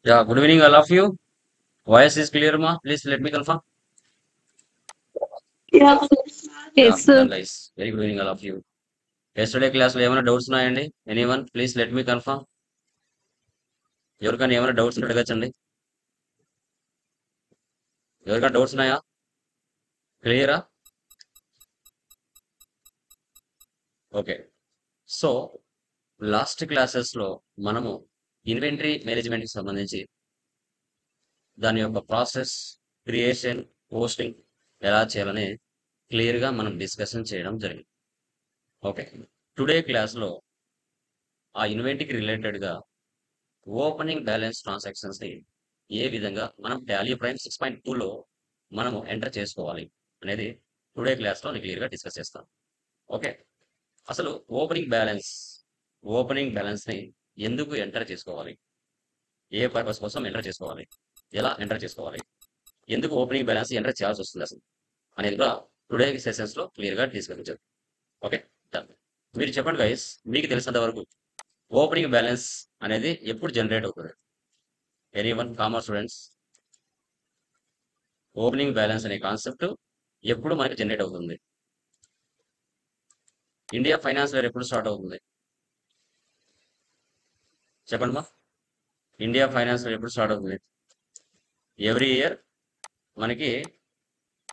Yeah, good evening, all of you. Voice is clear, ma. Please let me confirm. Yeah. Yeah, Yes, sir. done, guys. Very good evening, all of you. Yesterday class లో ఏమైనా doubts ఉన్నాయండి? Anyone please let me confirm. ఎవరికైనా ఏమైనా doubts అడగచ్చండి. ఎవరికైనా doubts ఉన్నాయా? క్లియరా? Okay. So last classes లో మనము ఇన్వెంటరీ మేనేజ్మెంట్ కి సంబంధించి దాని యొక్క ప్రాసెస్, క్రియేషన్, పోస్టింగ్ ఎలా చేయాలని క్లియర్ గా మనం డిస్కషన్ చేయడం జరిగింది. ఓకే. టుడే క్లాస్ లో ఆ ఇన్వెంటరీకి రిలేటెడ్ గా ఓపెనింగ్ బ్యాలెన్స్ ట్రాన్సాక్షన్స్ ని ఏ విధంగా మనం టాలీ ప్రైమ్ 6.2లో మనము ఎంటర్ చేసుకోవాలి అనేది టుడే క్లాస్ లో క్లియర్ గా డిస్కస్ చేస్తాం. ఓకే. అసలు ఓపెనింగ్ బ్యాలెన్స్ ని ఎందుకు ఎంటర్ చేసుకోవాలి, ఏ పర్పస్ కోసం ఎంటర్ చేసుకోవాలి, ఎలా ఎంటర్ చేసుకోవాలి, ఎందుకు ఓపెనింగ్ బ్యాలెన్స్ ఎంటర్ చేయాల్సి వస్తుంది అసలు అనేది కూడా టుడే సెషన్స్ లో క్లియర్ గా డిస్కస్ చేద్దాం. Okay, done. మీరు చెప్పండి గైస్, మీకు తెలిసినంత వరకు ఓపెనింగ్ బ్యాలెన్స్ అనేది ఎప్పుడు జనరేట్ అవుతుంది? Anyone commerce students, opening balance అనే కాన్సెప్ట్ ఎప్పుడు మనకి జనరేట్ అవుతుంది? ఇండియా ఫైనాన్స్ ఇయర్ ఎప్పుడు స్టార్ట్ అవుతుంది? చెప్పండి మా. ఇండియా ఫైనాన్స్ ఇయర్ ఎప్పుడు స్టార్ట్ అవుతుంది? ఎవ్రీ ఇయర్ మనకి.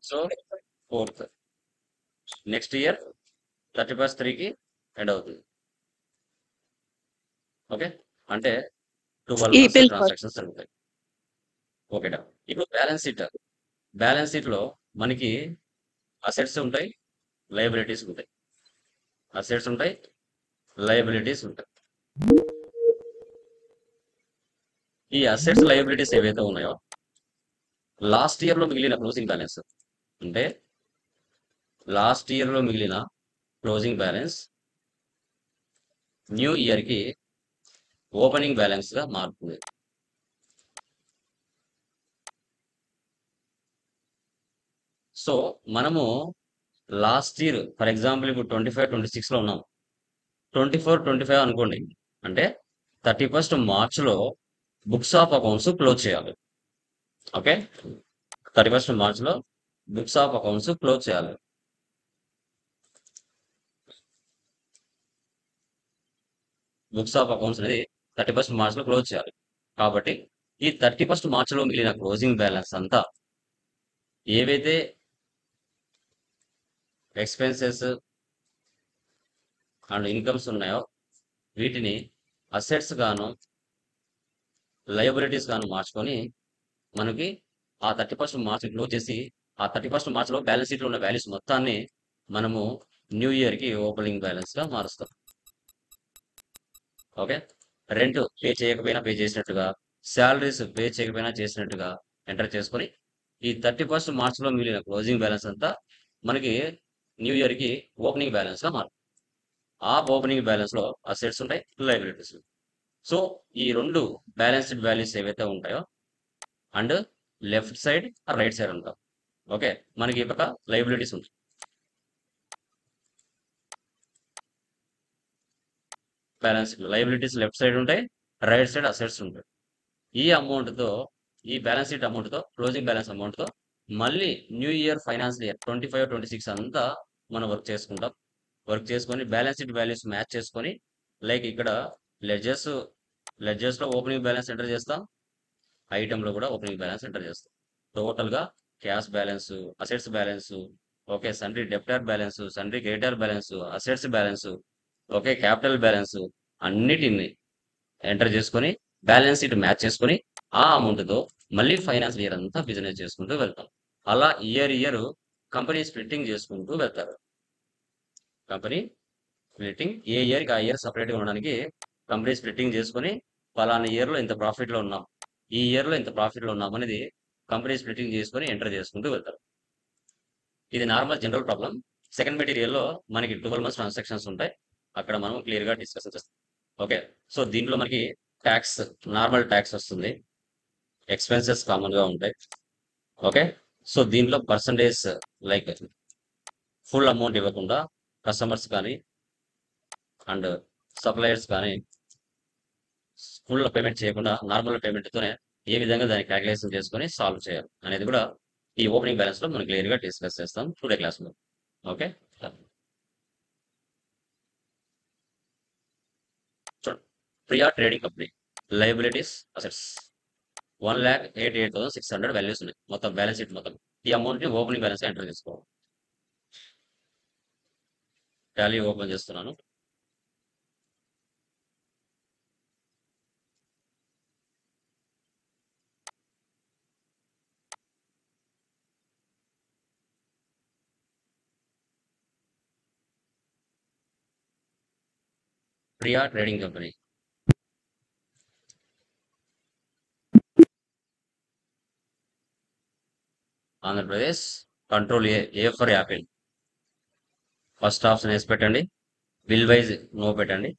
So 4th, next year 31st 3కి ఎండ్ అవుతుంది. ఓకే, అంటే 12 months April 1st. ట్రాన్సాక్షన్స్ జరుగుతాయి. ఓకేనా. ఇప్పుడు బ్యాలెన్స్ షీట్ లో మనకి అసెట్స్ ఉంటాయి, లయబిలిటీస్ ఉంటాయి. అసెట్స్ ఉంటాయి, లయబిలిటీస్ ఉంటాయి. ఈ అసెట్స్ లయబిలిటీస్ ఏవైతే ఉన్నాయో లాస్ట్ ఇయర్ లో మిగిలిన క్లోజింగ్ బ్యాలెన్స్, అంటే లాస్ట్ ఇయర్ లో మిగిలిన క్లోజింగ్ బ్యాలెన్స్ న్యూ ఇయర్ కి ఓపెనింగ్ బ్యాలెన్స్ గా మారుతుంది. సో మనము లాస్ట్ ఇయర్ ఫర్ ఎగ్జాంపుల్ ఇప్పుడు 25-26 లో ఉన్నాం. 24-25 అనుకోండి, అంటే 31st March లో బుక్స్ ఆఫ్ అకౌంట్స్ క్లోజ్ చేయాలి. ఓకే, 31st March లో బుక్స్ ఆఫ్ అకౌంట్స్ క్లోజ్ చేయాలి. బుక్స్ ఆఫ్ అకౌంట్స్ అనేది 31st March లో క్లోజ్ చేయాలి. కాబట్టి ఈ 31st March లో మిగిలిన క్లోజింగ్ బ్యాలెన్స్ అంతా ఏవైతే ఎక్స్పెన్సెస్ అండ్ ఇన్కమ్స్ ఉన్నాయో వీటిని అసెట్స్ గాను లయబిలిటీస్ గాను మార్చుకొని మనకి ఆ 31st March క్లోజ్ చేసి ఆ 31st March లో బ్యాలెన్స్ షీట్ లో ఉన్న వాల్యూస్ మొత్తాన్ని మనము న్యూ ఇయర్ కి ఓపెనింగ్ బ్యాలెన్స్ గా మారుస్తాం. ఓకే, రెంట్ పే చేయకపోయినా పే చేసినట్టుగా, శాలరీస్ పే చేయకపోయినా చేసినట్టుగా ఎంటర్ చేసుకొని ఈ 31st March లో మిగిలిన క్లోజింగ్ బ్యాలెన్స్ అంతా మనకి న్యూ ఇయర్ కి ఓపెనింగ్ బ్యాలెన్స్ గా మారుతుంది. ఆ ఓపెనింగ్ బ్యాలెన్స్ లో అసెట్స్ ఉంటాయి, లయబిలిటీస్. సో ఈ రెండు బ్యాలెన్స్డ్ వాల్యూస్ ఏవైతే ఉంటాయో and left side right side ఉంటాం. ఓకే, మనకి ఈ పక్క లయబిలిటీస్ ఉంటాయి. బ్యాలెన్స్ లయబిలిటీస్ లెఫ్ట్ సైడ్ ఉంటాయి, రైట్ సైడ్ అసెట్స్ ఉంటాయి. ఈ అమౌంట్ తో, ఈ బ్యాలెన్స్ షీట్ అమౌంట్ తో, క్లోజింగ్ బ్యాలెన్స్ అమౌంట్ తో మళ్ళీ న్యూ ఇయర్ ఫైనాన్స్ ఇయర్ 25-26 అంతా మనం వర్క్ చేసుకుంటాం. వర్క్ చేసుకొని బ్యాలెన్స్ షీట్ వాల్యూస్ మ్యాచ్ చేసుకొని, లైక్ ఇక్కడ లెడ్జర్స్ లెడ్జర్స్ లో ఓపెనింగ్ బ్యాలెన్స్ ఎంటర్ చేస్తాం, ఐటమ్ లో కూడా ఓపెనింగ్ బ్యాలెన్స్ ఎంటర్ చేస్తాం. టోటల్ గా cash balance, assets balance, okay, sundry debtor balance, sundry creditor balance, assets balance, okay, capital balance అన్నిటిని enter చేసుకొని బ్యాలెన్స్ షీట్ మ్యాచ్ చేసుకొని ఆ అమౌంట్ తో మళ్ళీ ఫైనాన్స్ ఇయర్ అంతా బిజినెస్ చేసుకుంటూ వెళ్తాం. అలా ఇయర్ కంపెనీ స్ప్లిట్టింగ్ చేసుకుంటూ వెళ్తారు. కంపెనీ స్ప్లిట్టింగ్ ఏ ఇయర్ కి ఆ ఇయర్ సపరేట్ గా ఉండడానికి కంపెనీ స్ప్లిట్టింగ్ చేసుకొని పలానా ఇయర్ లో ఇంత ప్రాఫిట్ లో ఉన్నాం, ఈ ఇయర్ లో ఇంత ప్రాఫిట్ లో ఉన్నాం అనేది కంపెనీ స్ప్లిట్టింగ్ చేసుకొని ఎంటర్ చేసుకుంటూ వెళ్తారు. ఇది normal general problem. Second material లో మనకి 12 months ట్రాన్సాక్షన్స్ ఉంటాయి, అక్కడ మనం క్లియర్ గా డిస్కస్ చేస్తాం. ఓకే, సో దీంట్లో మనకి ట్యాక్స్, నార్మల్ ట్యాక్స్ వస్తుంది, ఎక్స్పెన్సెస్ కామన్ గా ఉంటాయి. ఓకే, సో దీంట్లో పర్సంటేజ్ లైక్ ఫుల్ అమౌంట్ ఇవ్వకుండా కస్టమర్స్ కానీ అండ్ సప్లయర్స్ కానీ ఫుల్ పేమెంట్ చేయకుండా నార్మల్ పేమెంట్ తోనే ఏ విధంగా దాన్ని క్యాలిక్యులేషన్ చేసుకొని సాల్వ్ చేయాలి అనేది కూడా ఈ ఓపెనింగ్ బ్యాలెన్స్ లో మనం క్లియర్ గా డిస్కస్ చేస్తాం టుడే క్లాస్ లో. ఓకే, చూడండి. Priya trading company liabilities assets 1,88,600 values ఉన్నాయి మొత్తం బ్యాలెన్స్ షీట్ మొత్తం. ఈ అమౌంట్ ని ఓపెనింగ్ బ్యాలెన్స్ ఎంటర్ చేసుకోవాలి. టాలీ ఓపెన్ చేస్తున్నాను. Priya trading company Andhra Pradesh. Control A for Apple. First option వేసి పెట్టండి. బిల్ వైజ్ నో పెట్టండి.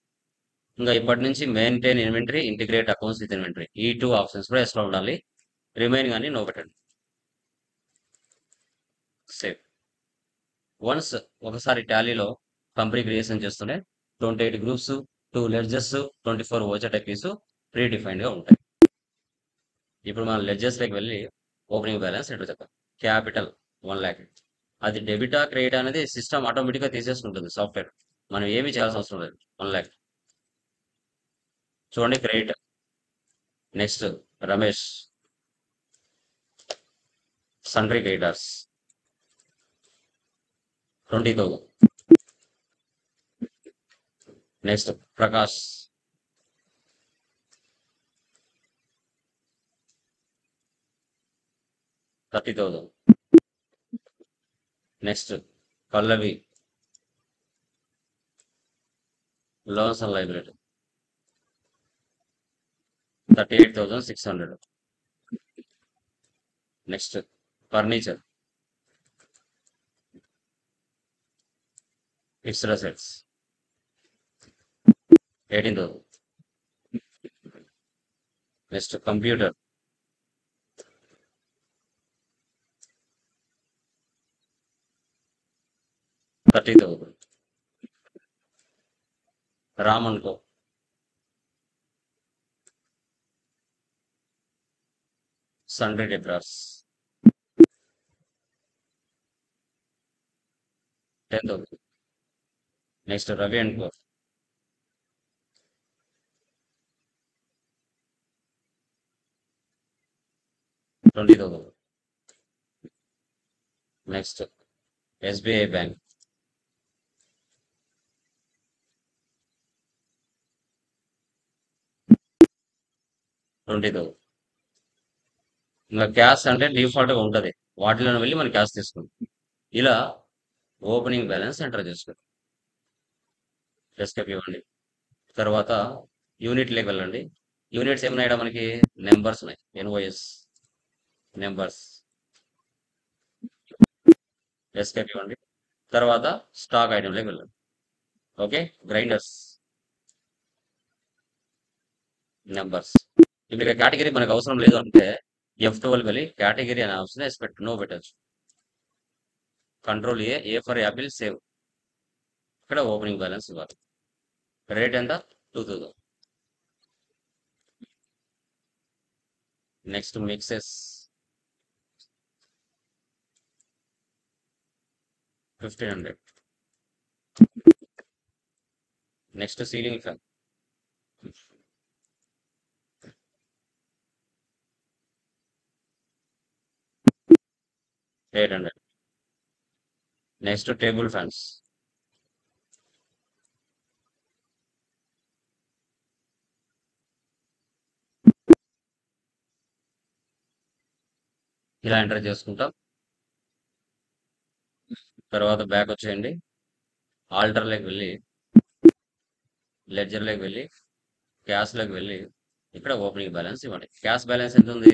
ఇంకా ఇప్పటి నుంచి maintain inventory, integrate accounts with inventory, ఈ 2 ఆప్షన్స్ కూడా ఎస్లో ఉండాలి. రిమైనింగ్ అన్ని నో పెట్టండి. సేవ్. వన్స్ ఒకసారి టాలీలో కంపెనీ క్రియేషన్ చేస్తూనే 28 groups, 2 ledges, 24 voucher types pre defined గా ఉంటాయి. ఇప్పుడు మనం లెడ్జెస్ లోకి వెళ్ళి ఓపెనింగ్ బ్యాలెన్స్ ఎంటర్ చేద్దాం. Capital 1 lakh. అది డెబిటా క్రెడిట్ అనేది సిస్టమ్ ఆటోమేటిక్ గా తీసేసుకుంటుంది సాఫ్ట్వేర్. మనం ఏమీ చేయాల్సిన అవసరం లేదు. 1 lakh. చూడండి credit. Next Ramesh sundry creditors 20,000. Next Prakash 30,000. Next Pallavi loans and liability 38,600. Next furniture fixed assets 18,000. Next computer 30,000. Raman co sundry debtors 10,000. Next Ravi and co 20,000. Next SBI bank 20,000. ఇంకా క్యాష్ అంటే డిఫాల్ట్ గా ఉంటది, వాటిలో వెళ్ళి మనం క్యాష్ తీసుకుంటాం. ఇలా ఓపెనింగ్ బ్యాలెన్స్ ఎంటర్ చేసుకోండి. ఎస్కేప్ ఇవ్వండి. తర్వాత యూనిట్ లెక్క వెళ్ళండి. యూనిట్స్ ఏమైనా ఇక్కడ మనకి నెంబర్స్ ఉన్నాయి. ఎన్ఓఎస్ నెంబర్స్ ఎస్కేప్ ఇవ్వండి. తర్వాత స్టాక్ ఐటమ్ లెక్క వెళ్ళండి. Okay, grinders numbers. ఇప్పుడు కేటగిరీ మనకు అవసరం లేదు అంటే F12 వెళ్ళి కేటగిరీ అనే ఆప్షన్ వేసి నో పెట్టచ్చు. Control A for Apple save. ఇక్కడ ఓపెనింగ్ బ్యాలెన్స్ ఇవ్వాలి. రేట్ ఎంత? 2,000. Next mixes 1,500. Next ceiling fan 800. Next table fans 1,000. ఇలా ఎంటర్ చేసుకుంటాం. తర్వాత బ్యాక్ వచ్చేయండి. ఆల్టర్ లోకి వెళ్ళి లెడ్జర్ లోకి వెళ్ళి క్యాష్ లోకి వెళ్ళి ఇక్కడ ఓపెనింగ్ బ్యాలెన్స్ ఇవ్వండి. క్యాష్ బ్యాలెన్స్ ఎంత ఉంది?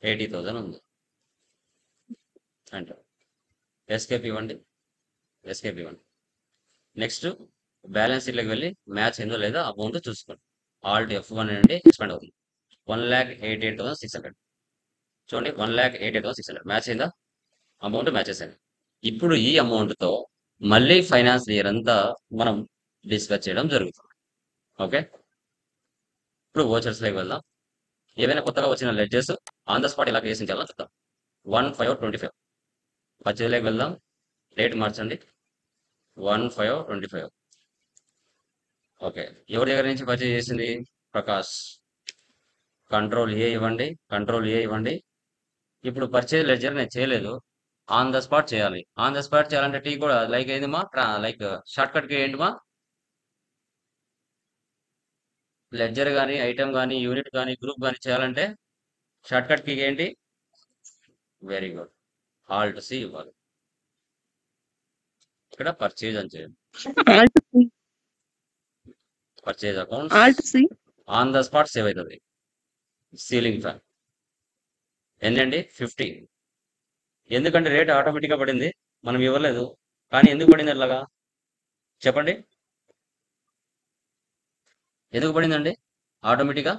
80,000 ఉంది. అంటే ఎస్కేప్ ఇవ్వండి. ఎస్కేప్ ఇవ్వండి. నెక్స్ట్ బ్యాలెన్స్ షీట్లోకి వెళ్ళి మ్యాచ్ ఏందో లేదా అమౌంట్ చూసుకోండి. ఆల్ట్ F1 అంటే ఎక్స్పాండ్ అవుతుంది. 1,88,600. చూడండి 1,88,600 మ్యాచ్ అయిందా? అమౌంట్ మ్యాచెస్ అయింది. ఇప్పుడు ఈ అమౌంట్ తో మళ్ళీ ఫైనాన్స్ ఇయర్ అంతా మనం డిస్కస్ చేయడం జరుగుతుంది. ఓకే, ఇప్పుడు ఓచర్స్ లోకి వెళ్దాం. ఏవైనా కొత్తగా వచ్చిన లెడ్జెస్ ఆన్ ద స్పాట్ ఇలా క్రియేషన్ చేయాలని చూద్దాం. 1/5/25 పర్చేజ్లోకి వెళ్దాం. రేట్ మార్చండి. 1/5/25. ఓకే, ఎవరి దగ్గర నుంచి పర్చేజ్ చేసింది? ప్రకాష్. కంట్రోల్ ఏ ఇవ్వండి, కంట్రోల్ ఏ ఇవ్వండి. ఇప్పుడు పర్చేజ్ లెడ్జర్ నేను చేయలేదు, ఆన్ ద స్పాట్ చేయాలి. ఆన్ ద స్పాట్ చేయాలంటే టీ కూడా లైక్ ఏంది మా లైక్ షార్ట్ కట్ కి ఏంటి మా లెడ్జర్ కానీ ఐటమ్ కానీ యూనిట్ కానీ గ్రూప్ కానీ చేయాలంటే షార్ట్ కట్ కి ఏంటి? వెరీ గుడ్, ఆల్ట్ సి ఇవ్వాలి. ఇక్కడ పర్చేజ్ అని చేయండి. Alt C. Purchase accounts Alt C. On the spot save అవుతుంది. సీలింగ్ ఫ్యాన్ ఎన్నండి? 50. ఎందుకంటే రేట్ ఆటోమేటిక్గా పడింది, మనం ఇవ్వలేదు. కానీ ఎందుకు పడింది అట్లాగా చెప్పండి? ఎందుకు పడిందండి ఆటోమేటిక్గా?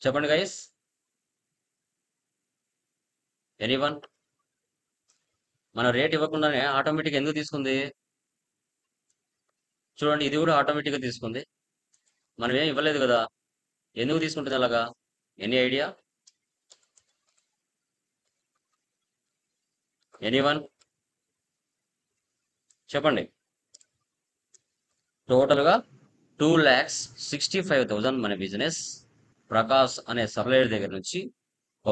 చెప్పండి గైస్, ఎనీవన్? మన రేట్ ఇవ్వకుండానే ఆటోమేటిక్ ఎందుకు తీసుకుంది? చూడండి, ఇది కూడా ఆటోమేటిక్గా తీసుకుంది, మనం ఏం ఇవ్వలేదు కదా. ఎందుకు తీసుకుంటుంది అలాగా? Any idea? ఎనీవన్ చెప్పండి? టోటల్గా 2,65,000 మన బిజినెస్ ప్రకాష్ అనే సప్లయర్ దగ్గర నుంచి,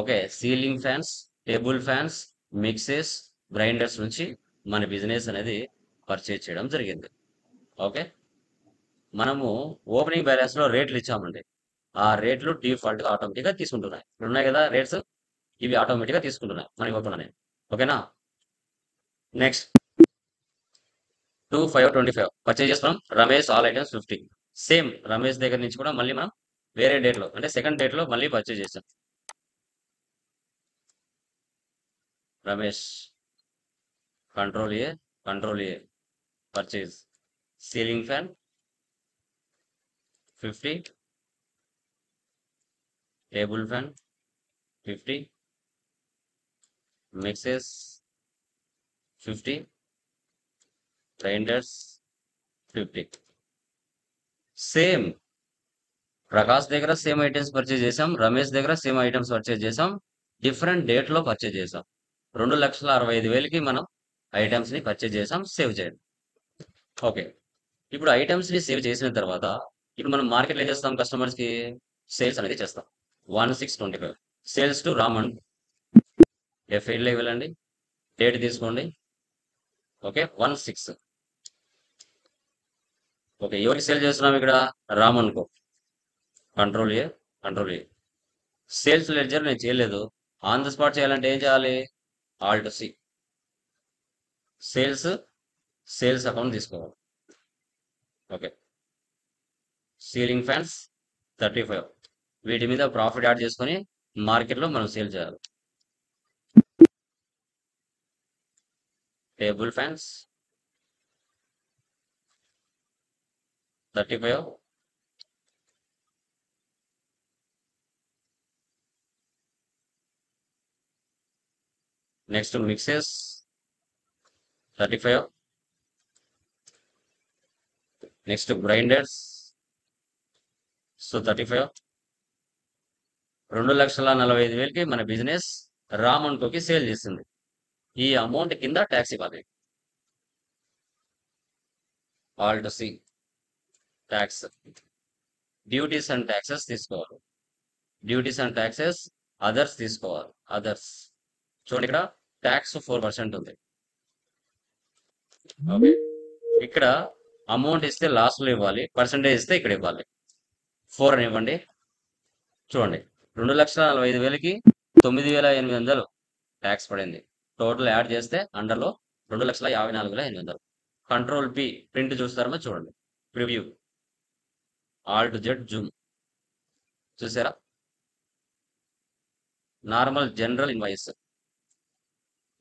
okay, ceiling fans, table fans, mixes, grinders నుంచి మన బిజినెస్ అనేది పర్చేజ్ చేయడం జరిగింది. ఓకే, మనము ఓపెనింగ్ బ్యాలెన్స్ లో రేట్లు ఇచ్చామండి, ఆ రేట్లు డిఫాల్ట్ గా ఆటోమేటిక్ గా తీసుకుంటున్నాయి. ఇక్కడ ఉన్నాయి కదా రేట్స్, ఇవి ఆటోమేటిక్ గా తీసుకుంటున్నాయి మనకి ఇవ్వకుండానే. ఓకేనా? Next 2/5/25 purchases from Ramesh, all items 50. Same Ramesh దగ్గర నుంచి కూడా మళ్ళీ మనం వేరే డేట్ లో అంటే సెకండ్ డేట్ లో మళ్ళీ పర్చేజ్ చేసాం. Ramesh control A purchase ceiling fan 50, table fan 50, mixes 50, grinders 50. Same Prakash దగ్గర సేమ్ ఐటమ్స్ పర్చేజ్ చేసాం, రమేష్ దగ్గర సేమ్ ఐటమ్స్ పర్చేజ్ చేసాం, డిఫరెంట్ డేట్ లో పర్చేజ్ చేసాం. 2,65,000కి మనం ఐటమ్స్ ని పర్చేజ్ చేసాం. సేవ్ చేయండి. ఓకే, ఇప్పుడు ఐటమ్స్ ని సేవ్ చేసిన తర్వాత ఇప్పుడు మనం మార్కెట్లో ఏం చేస్తాం? కస్టమర్స్ కి సేల్స్ అనేది చేస్తాం. 1/6/25 సేల్స్ టు రామన్. ఫెయిల్ వెళ్ళండి, డేట్ తీసుకోండి. ఓకే, 1/6. ఓకే, ఎవరికి సేల్ చేస్తున్నాం ఇక్కడ? Raman co. Control A sales ledger నేను చేయలేదు, ఆన్ ద స్పాట్ చేయాలంటే ఏం చేయాలి? Alt C. సేల్స్ అకౌంట్ తీసుకోవాలి. ఓకే, సీలింగ్ ఫ్యాన్స్ 35, వీటి మీద ప్రాఫిట్ యాడ్ చేసుకొని మార్కెట్లో మనం సేల్ చేయాలి. Table fans 35, next mixes 35, next grinders 35. 2,45,000కి మన బిజినెస్ రామన్కోకి సేల్ చేసింది. ఈ అమౌంట్ కింద ట్యాక్స్ ఇవ్వాలి. Alt C tax, duties and taxes తీసుకోవాలి. డ్యూటీస్ అండ్ ట్యాక్సెస్ అదర్స్ తీసుకోవాలి. అదర్స్ చూడండి, ఇక్కడ ట్యాక్స్ 4% ఉంది. ఓకే, ఇక్కడ అమౌంట్ ఇస్తే లాస్ట్ లో ఇవ్వాలి, పర్సంటేజ్ ఇస్తే ఇక్కడ ఇవ్వాలి. 4 అని ఇవ్వండి. చూడండి, 2,45,000కి 9,800 ట్యాక్స్ పడింది. టోటల్ యాడ్ చేస్తే అండర్లో 2,54,800. కంట్రోల్ పి ప్రింట్ చూస్తారో చూడండి. Preview, alt Z Zoom. చూసారా? నార్మల్ జనరల్ ఇన్వాయిస్,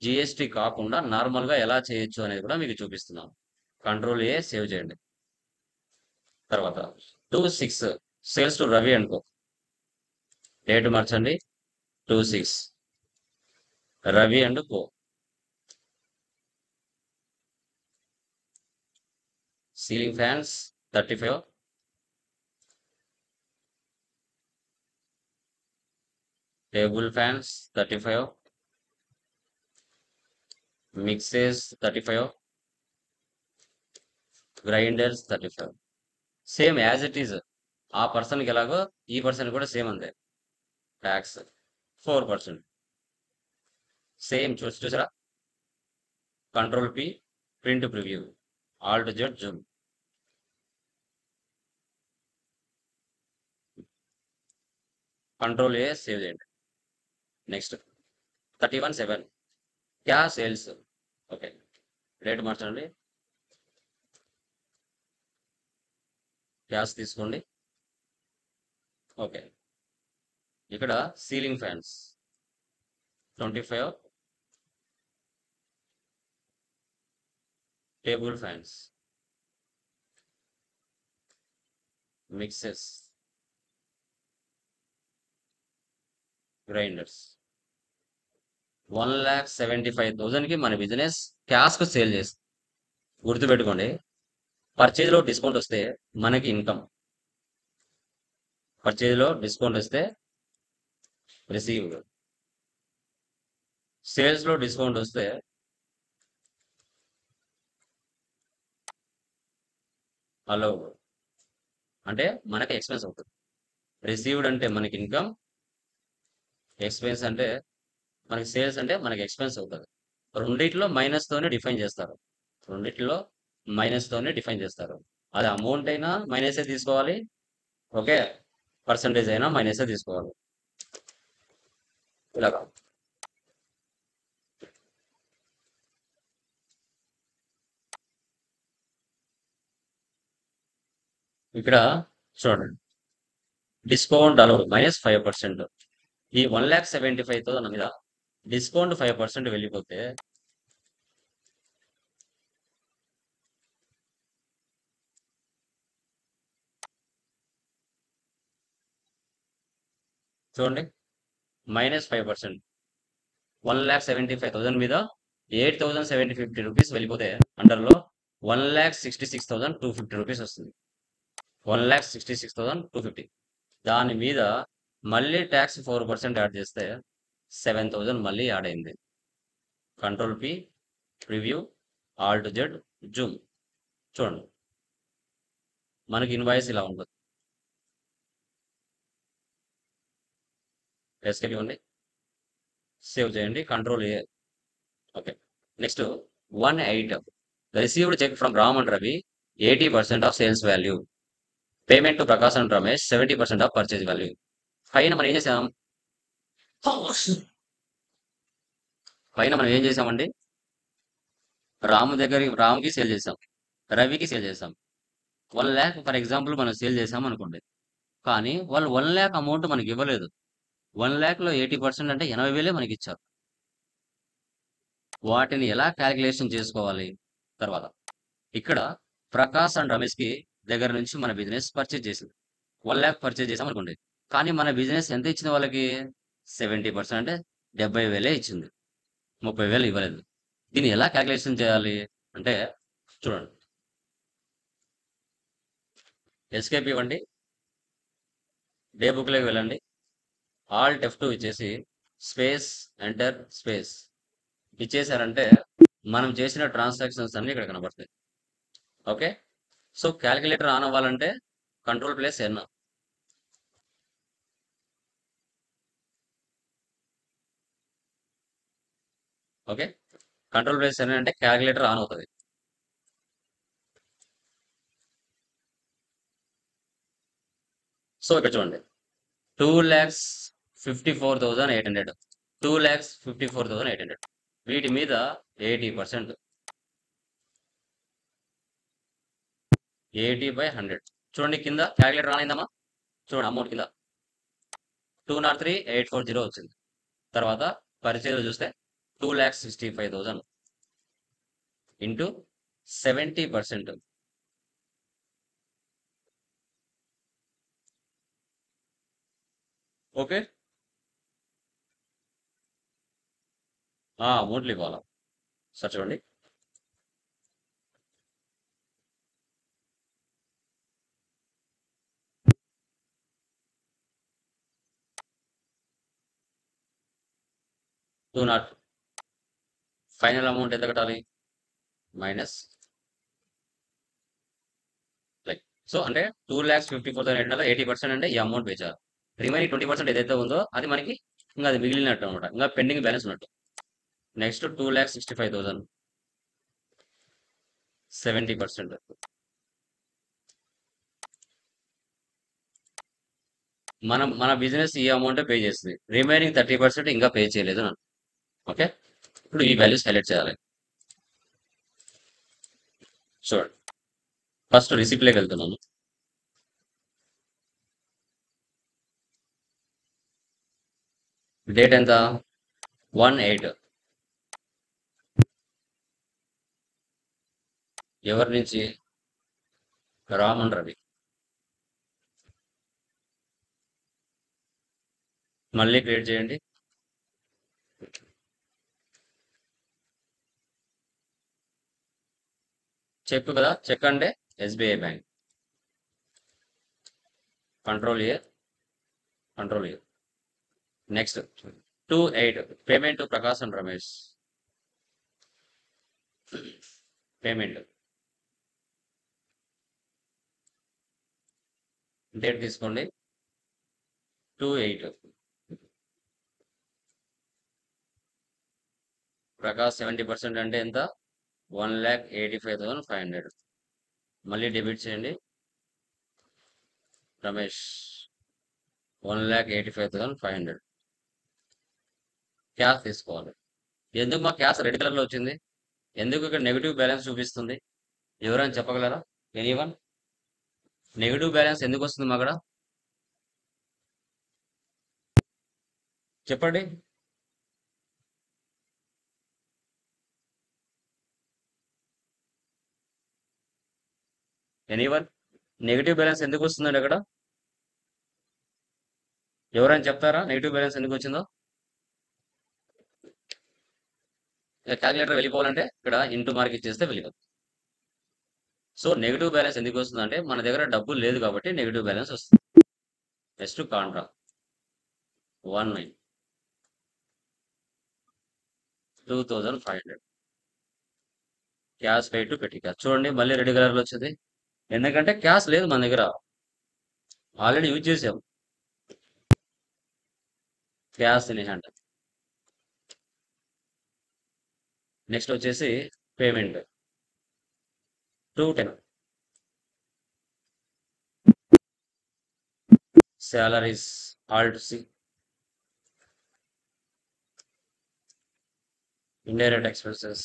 జిఎస్టి కాకుండా నార్మల్ గా ఎలా చేయొచ్చు అనేది కూడా మీకు చూపిస్తున్నాను. కంట్రోల్ ఏ సేవ్ చేయండి. తర్వాత 2/6 సేల్స్ టు రవి అనుకో, డేట్ మార్చండి. 2/6 Ravi and co. Ceiling fans 35, table fans 35, mixes 35, grinders 35. Same as it is ఆ పర్సన్కి ఎలాగో ఈ పర్సన్ కూడా సేమ్ అంతే. ట్యాక్స్ 4%. సేమ్ చూసారా? Control P, print preview, alt Z zoom. Control A save చేయండి. నెక్స్ట్ 31/7 క్యా సేల్స్. ఓకే, రేట్ మార్చండి. క్యాష్ తీసుకోండి. ఓకే, ఇక్కడ ceiling fans 25, table fans, mixes, grinders 1,75,000కి మన బిజినెస్ క్యాష్కు సేల్ చేసి గుర్తుపెట్టుకోండి. పర్చేజ్లో డిస్కౌంట్ వస్తే మనకి ఇన్కమ్, పర్చేజ్లో డిస్కౌంట్ వస్తే రిసీవ్డ్, సేల్స్లో డిస్కౌంట్ వస్తే అలౌడ్. అంటే మనకి ఎక్స్పెన్స్ అవుతుంది. రిసీవ్డ్ అంటే మనకి ఇన్కమ్, ఎక్స్పెన్స్ అంటే మనకి సేల్స్ అంటే మనకి ఎక్స్పెన్స్ అవుతుంది. రెండిట్లో మైనస్ తోనే డిఫైన్ చేస్తారు. రెండిట్లో మైనస్ తోనే డిఫైన్ చేస్తారు. అది అమౌంట్ అయినా మైనసే తీసుకోవాలి. ఓకే, పర్సంటేజ్ అయినా మైనసే తీసుకోవాలి. ఇలాగా ఇక్కడ చూడండి, డిస్కౌంట్ అలౌడ్ -5%. ఈ 1,75,000 మీద డిస్కౌంట్ 5% వెళ్ళిపోతే చూడండి, -5%. 1,75,000 మీద 8,750 రూపీస్ వెళ్ళిపోతే అండర్లో 1,66,250 రూపీస్ వస్తుంది. 1,66,250. దాని మీద మళ్ళీ ట్యాక్స్ 4% యాడ్ చేస్తే 7,000 మళ్ళీ యాడ్ అయింది. Control P, preview, alt Z zoom. చూడండి, మనకి ఇన్వాయిస్ ఇలా ఉంటుంది. ఎస్కేప్ ఇవ్వండి, సేవ్ చేయండి, control A. Okay, next 1/8 received cheque from Ram and Ravi 80% of sales value. Payment to Prakash and Ramesh 70% of purchase value. పైన మనం ఏం చేసాం? పైన మనం ఏం చేసామండి? రామ్కి సేల్ చేసాం, రవికి సేల్ చేసాం. 1,00,000 ఫర్ ఎగ్జాంపుల్ మనం సేల్ చేసాం అనుకోండి. కానీ వాళ్ళు 1,00,000 అమౌంట్ మనకి ఇవ్వలేదు. 1,00,000లో 80% అంటే 80,000 మనకి ఇచ్చారు. వాటిని ఎలా క్యాలిక్యులేషన్ చేసుకోవాలి? తర్వాత ఇక్కడ ప్రకాష్ అండ్ రమేష్ కి దగ్గర నుంచి మన బిజినెస్ పర్చేజ్ చేసింది. 1,00,000 పర్చేజ్ చేసాం అనుకోండి. కానీ మన బిజినెస్ ఎంత ఇచ్చింది వాళ్ళకి? 70% అంటే 70,000 ఇచ్చింది. 30,000 ఇవ్వలేదు. దీన్ని ఎలా క్యాలిక్యులేషన్ చేయాలి అంటే చూడండి, ఎస్కేప్ ఇవ్వండి, డే బుక్లోకి వెళ్ళండి, ఆల్ట్ F2 ఇచ్చేసి స్పేస్ ఎంటర్ స్పేస్ ఇచ్చేసారంటే మనం చేసిన ట్రాన్సాక్షన్స్ అన్ని ఇక్కడ కనబడతాయి. ఓకే, సో క్యాలిక్యులేటర్ ఆన్ అవ్వాలంటే కంట్రోల్+N. ఓకే, కంట్రోల్+N అంటే క్యాలిక్యులేటర్ ఆన్ అవుతుంది. సో ఇక్కడ చూడండి, 2,54,800, 2,54,800. వీటి మీద 80%, 80/100. చూడండి, కింద క్యాలిక్యులేటర్ ఆన్ అయిందమ్మా. చూడండి, అమౌంట్ కింద 203,840 వచ్చింది. తర్వాత పరిచయం చూస్తే 2,65,000 ఇంటూ 70%. ఓకే, అమౌంట్లు ఇవ్వాలి. సార్ చూడండి, 2 నాట్. ఫైనల్ అమౌంట్ ఎంత కట్టాలి? మైనస్ లైక్ సో అంటే 2,54,800 80% అంటే ఈ అమౌంట్ పే చేయాలి. రిమైనింగ్ 20% ఏదైతే ఉందో అది మనకి ఇంకా అది మిగిలినట్టు అనమాట, ఇంకా పెండింగ్ బ్యాలెన్స్ ఉన్నట్టు. నెక్స్ట్ 2,65,000 70%. మన బిజినెస్ ఈ అమౌంట్ పే చేస్తుంది, రిమైనింగ్ 30% ఇంకా పే చేయలేదు అని. ఓకే, ఇప్పుడు ఈ వాల్యూస్ హైలైట్ చేయాలి. చూడండి, ఫస్ట్ రిసిప్ట్లోకి వెళ్తున్నాను. డేట్ ఎంత? 1/8. ఎవరి నుంచి? రామన్ రవి. మళ్ళీ క్రియేట్ చేయండి. చెక్ కదా, చెక్ అంటే SBI bank. Control A. Next 2/8 payment to Prakash and Ramesh. Payment date తీసుకోండి, 2/8. ప్రకాశ్ 70% అంటే ఎంత? 1,85,500. మళ్ళీ డెబిట్ చేయండి. రమేష్ 1,85,500. క్యాష్ తీసుకోవాలి. ఎందుకు మా క్యాష్ రెడ్ కలర్ లో వచ్చింది? ఎందుకు ఇక్కడ నెగిటివ్ బ్యాలెన్స్ చూపిస్తుంది? ఎవరైనా చెప్పగలరా? ఎనీవన్? నెగిటివ్ బ్యాలెన్స్ ఎందుకు వస్తుంది మా అక్కడ? చెప్పండి. ఎనీవన్? నెగిటివ్ బ్యాలెన్స్ ఎందుకు వస్తుందండి అక్కడ? ఎవరైనా చెప్తారా నెగిటివ్ బ్యాలెన్స్ ఎందుకు వచ్చిందో? క్యాలిక్యులేటర్ వెళ్ళిపోవాలంటే ఇక్కడ ఇంటూ మార్క్ ఇచ్చేస్తే వెళ్ళిపోతుంది. సో నెగిటివ్ బ్యాలెన్స్ ఎందుకు వస్తుందంటే మన దగ్గర డబ్బులు లేదు కాబట్టి నెగిటివ్ బ్యాలెన్స్ వస్తుంది. Next Contra 19 2,500. Cash pay to పెట్టి క్యాష్. చూడండి మళ్ళీ రెడ్ కలర్ లో వచ్చింది, ఎందుకంటే క్యాష్ లేదు మన దగ్గర, ఆల్రెడీ యూజ్ చేసాం క్యాష్ ఇన్ హ్యాండ్. నెక్స్ట్ వచ్చేసి payment 210. Salaries alt C. Indirect expenses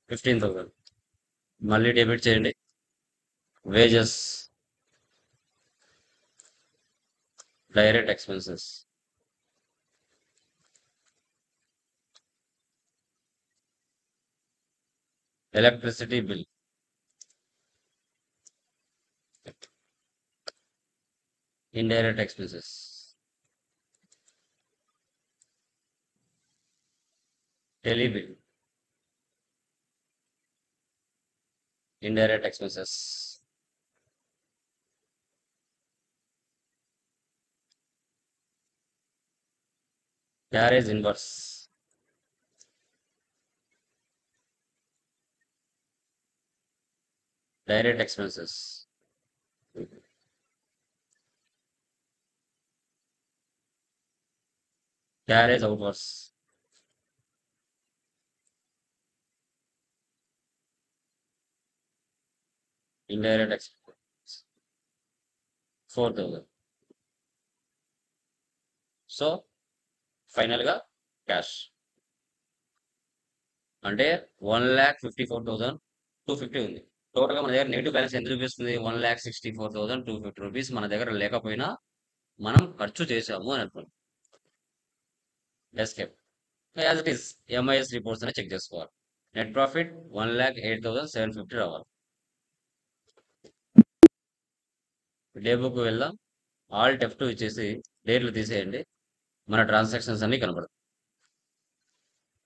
15,000. మళ్ళీ డెబిట్ చేయండి. Wages direct expenses electricity bill indirect expenses tele bill indirect expenses carriage inwards direct expenses carriage outwards indirect expenses 4,000. So final గా cash అంటే 1,54,250 ఉంది. Total గా మన దగ్గర negative balance ఎంత చూపిస్తుంది? 1,64,250 రూపీస్ మన దగ్గర లేకపోయినా మనం ఖర్చు చేసాము అని అనుకోండి. Escape. As it is MIS reports అని చెక్ చేసుకోవాలి. నెట్ ప్రాఫిట్ 1,08,750 రావాలి. డే బుక్ వెళ్దాం. ఆల్ట్ F2 ఇచ్చేసి డేట్లు తీసేయండి, మన ట్రాన్సాక్షన్స్ అన్ని కనబడతాయి.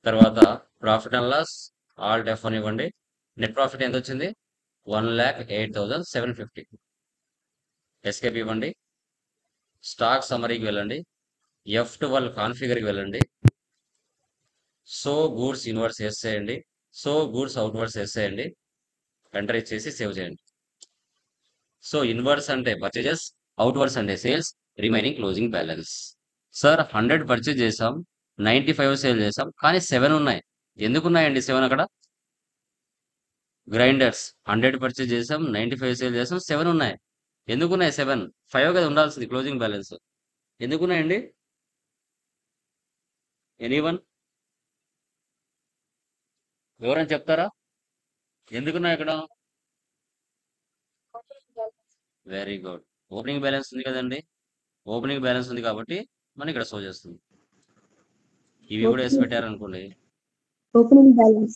తర్వాత profit and loss Alt F1 ఇవ్వండి. నెట్ ప్రాఫిట్ ఎంత వచ్చింది? 1,08,750. ఎస్కేప్ ఇవ్వండి. స్టాక్ సమరీకి వెళ్ళండి. F12 కాన్ఫిగర్కి వెళ్ళండి. సో గూడ్స్ ఇన్వర్స్ వేసేయండి. సో గూడ్స్ అవుట్వర్డ్స్ వేసేయండి. ఎంటర్ ఇచ్చేసి సేవ్ చేయండి. సో ఇన్వర్స్ అంటే పర్చేజెస్, అవుట్వర్డ్స్ అంటే sales, remaining closing balance. Sir 100 purchase చేసాం, 95 సేల్ చేసాం, కానీ 7 ఉన్నాయి. ఎందుకు ఉన్నాయండి 7 అక్కడ? గ్రైండర్స్ 100 పర్చేజ్ చేసాం, 95 సేల్ చేసాం, 7 ఉన్నాయి. ఎందుకు ఉన్నాయి 7? 5 కదా ఉండాల్సింది క్లోజింగ్ బ్యాలెన్స్. ఎందుకు ఉన్నాయండి? ఎనీవన్ ఎవరైనా చెప్తారా? ఎందుకున్నాయి ఇక్కడ? Very good. ఓపెనింగ్ బ్యాలెన్స్ ఉంది కదండి. ఓపెనింగ్ బ్యాలెన్స్ ఉంది కాబట్టి మనం ఇక్కడ షో చేస్తుంది. ఇవి కూడా వేసి పెట్టారనుకోండి, ఓపెనింగ్ బ్యాలెన్స్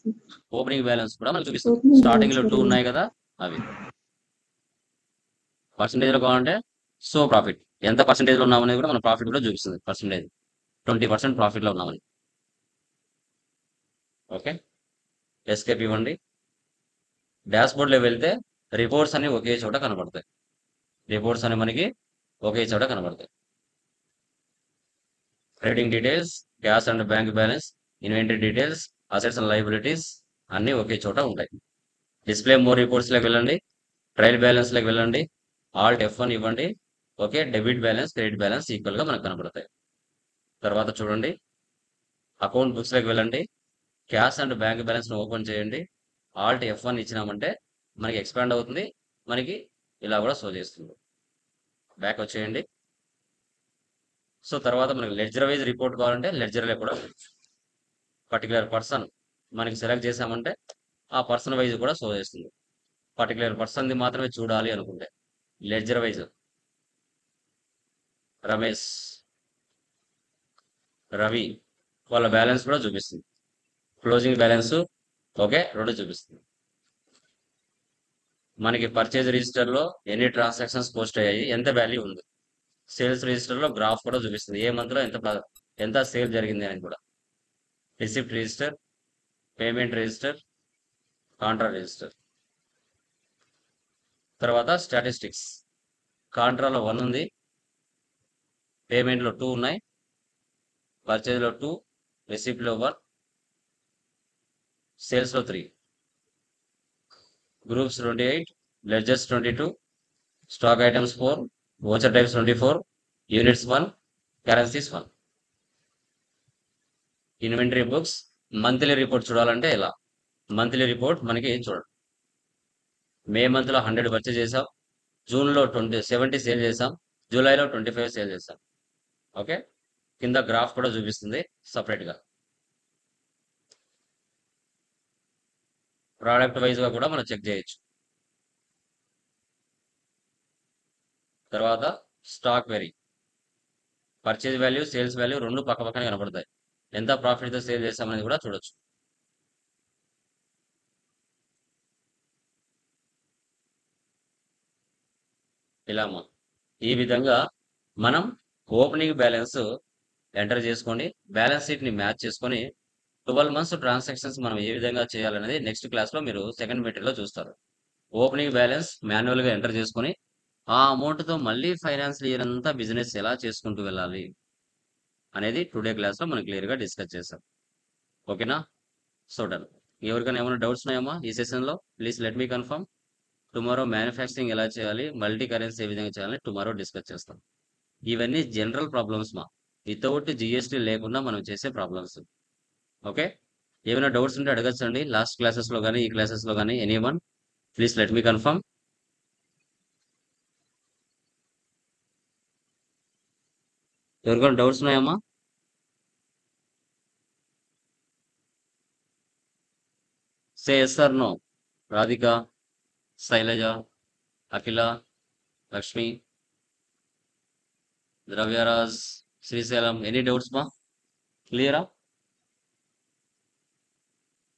ఓపెనింగ్ బ్యాలెన్స్ కూడా మనకు చూపిస్తుంది. ఓపెనింగ్ స్టార్టింగ్ లో బ్యాలెన్స్ 2 ఉన్నాయి కదా, అవి పర్సంటేజ్ లో కావాలంటే సో ప్రాఫిట్ ఎంత పర్సంటేజ్ లో ఉన్నామనేది కూడా మన ప్రాఫిట్ కూడా చూపిస్తుంది. పర్సంటేజ్ 20% ప్రాఫిట్ లో ఉన్నామని. ఓకే, ఎస్కేప్ ఇవ్వండి. డాష్ బోర్డ్ లో వెళ్తే రిపోర్ట్స్ అన్ని ఒకే చోట కనబడతాయి. రిపోర్ట్స్ అని మనకి ఒకే చోట కనబడతాయి. Trading details, cash and bank balance, inventory details, assets and liabilities అన్ని ఒకే చోట ఉంటాయి. డిస్ప్లే మోర్ రిపోర్ట్స్ లోకి వెళ్ళండి. ట్రయల్ బ్యాలెన్స్ లోకి వెళ్ళండి. ఆల్ట్ F1 ఇవ్వండి. Okay, debit balance, credit balance equal గా మనకు కనబడతాయి. తర్వాత చూడండి, అకౌంట్ బుక్స్ లోకి వెళ్ళండి. క్యాష్ అండ్ బ్యాంక్ బ్యాలెన్స్ ను ఓపెన్ చేయండి. ఆల్ట్ F1 ఇచ్చినామంటే మనకి ఎక్స్పాండ్ అవుతుంది. మనకి ఇలా కూడా షో చేస్తుంది. బ్యాక్ వచ్చేయండి. సో తర్వాత మనకి లెడ్జర్ వైజ్ రిపోర్ట్ కావాలంటే లెడ్జర్ లో కూడా పర్టికులర్ పర్సన్ మనకి సెలెక్ట్ చేసామంటే ఆ పర్సన్ వైజ్ కూడా షో చేస్తుంది. పర్టికులర్ పర్సన్ ది మాత్రమే చూడాలి అనుకుంటే లెడ్జర్ వైజ్ రమేష్, రవి వాళ్ళ బ్యాలెన్స్ కూడా చూపిస్తుంది. క్లోజింగ్ బ్యాలెన్స్ ఓకే 2 చూపిస్తుంది. మనకి పర్చేజ్ రిజిస్టర్ లో ఎన్ని ట్రాన్సాక్షన్స్ పోస్ట్ అయ్యాయి, ఎంత వాల్యూ ఉంది. సేల్స్ రిజిస్టర్ లో గ్రాఫ్ కూడా చూపిస్తుంది. ఏ మంత్ లో ఎంత సేల్ జరిగింది అని కూడా. Receipt register, payment register, Contra register. తర్వాత స్టాటిస్టిక్స్. కాంట్రాలో 1 ఉంది, పేమెంట్ లో 2 ఉన్నాయి, పర్చేజ్ లో 2, రిసిప్ట్ లో 1, సేల్స్ లో 3. Groups 28, ledgers 22, stock items 4, voucher types 24, units 1, currencies 1. Inventory books monthly report చూడాలంటే ఇలా మంత్లీ రిపోర్ట్ మనకి చూడండి. మే మంత్ లో 100 పర్చేజ్ చేసాం, జూన్ లో 70 సేల్ చేసాం, జూలైలో 25 సేల్ చేసాం. ఓకే, కింద గ్రాఫ్ కూడా చూపిస్తుంది సపరేట్ గా. ప్రోడక్ట్ వైజ్ గా కూడా మనం చెక్ చేయొచ్చు. తర్వాత stock very, purchase value, sales value 2 పక్క పక్కన కనబడతాయి. ఎంత ప్రాఫిట్ తో సేల్ చేసామనేది కూడా చూడొచ్చు. ఇలా ఈ విధంగా మనం ఓపెనింగ్ బ్యాలెన్స్ ఎంటర్ చేసుకోండి. బ్యాలెన్స్ షీట్ ని మ్యాచ్ చేసుకొని 12 మంత్స్ ట్రాన్సాక్షన్స్ మనం ఏ విధంగా చేయాలనేది నెక్స్ట్ క్లాస్ లో మీరు సెకండ్ మెటీరియల్ లో చూస్తారు. ఓపెనింగ్ బ్యాలెన్స్ మాన్యువల్ గా ఎంటర్ చేసుకొని ఆ అమౌంట్ తో మళ్ళీ ఫైనాన్షియల్ ఇయర్ అంతా బిజినెస్ ఎలా చేసుకుంటూ వెళ్ళాలి అనేది టుడే క్లాస్ లో మనం క్లియర్ గా డిస్కస్ చేస్తాం. ఓకేనా? So done. ఎవరికైనా ఏమైనా డౌట్స్ ఉన్నాయమ్మా ఈ సెషన్ లో? Please let me confirm. Tomorrow manufacturing ఎలా చేయాలి, మల్టీ కరెన్సీ ఏ విధంగా చేయాలి టుమారో డిస్కస్ చేస్తాం. ఇవన్నీ జనరల్ ప్రాబ్లమ్స్ మా, వితౌట్ జిఎస్టీ లేకుండా మనం చేసే ప్రాబ్లమ్స్. ఓకే, ఏమైనా డౌట్స్ ఉంటే అడగచ్చండి లాస్ట్ క్లాసెస్ లో కానీ ఈ క్లాసెస్ లో కానీ. Anyone please let me confirm. ఎవరికైనా డౌట్స్ ఉన్నాయమ్మా? Say yes or no. Radhika, Shailaja, Akhila, Lakshmi, Dravyaraj, Srisailam. Any doubts మా? క్లియరా?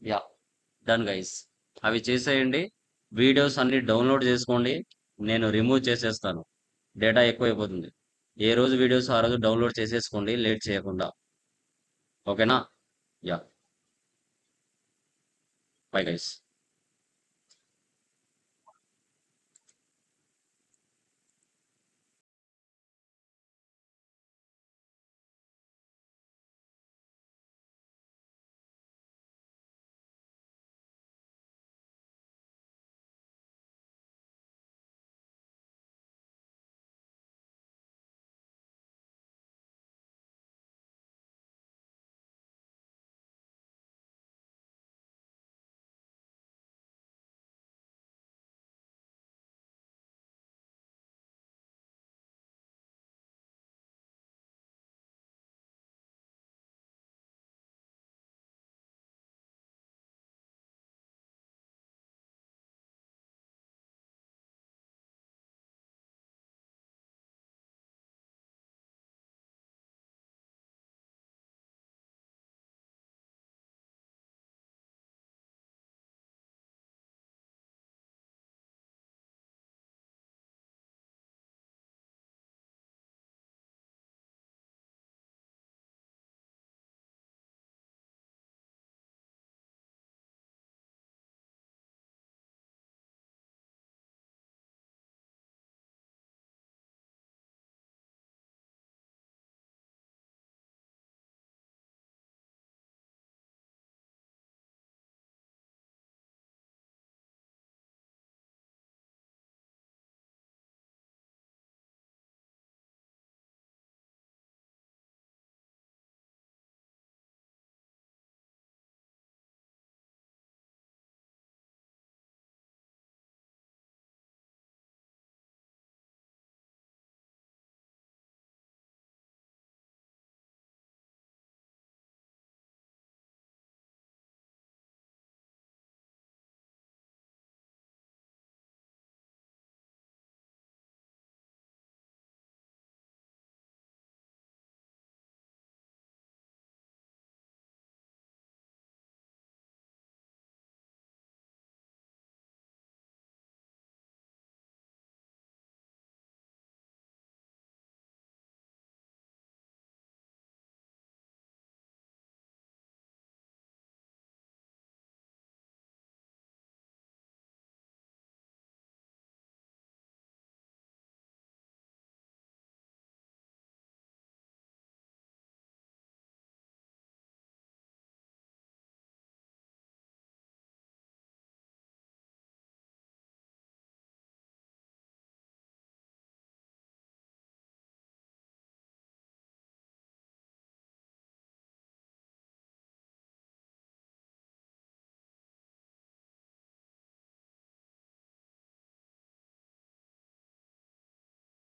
Ya, done guys. అవి చేసేయండి. వీడియోస్ అన్ని డౌన్లోడ్ చేసుకోండి. నేను రిమూవ్ చేసేస్తాను, డేటా ఎక్కువైపోతుంది. ఏ రోజు వీడియోస్ ఆ రోజు డౌన్లోడ్ చేసేసుకోండి లేట్ చేయకుండా. ఓకేనా? Yeah, bye guys.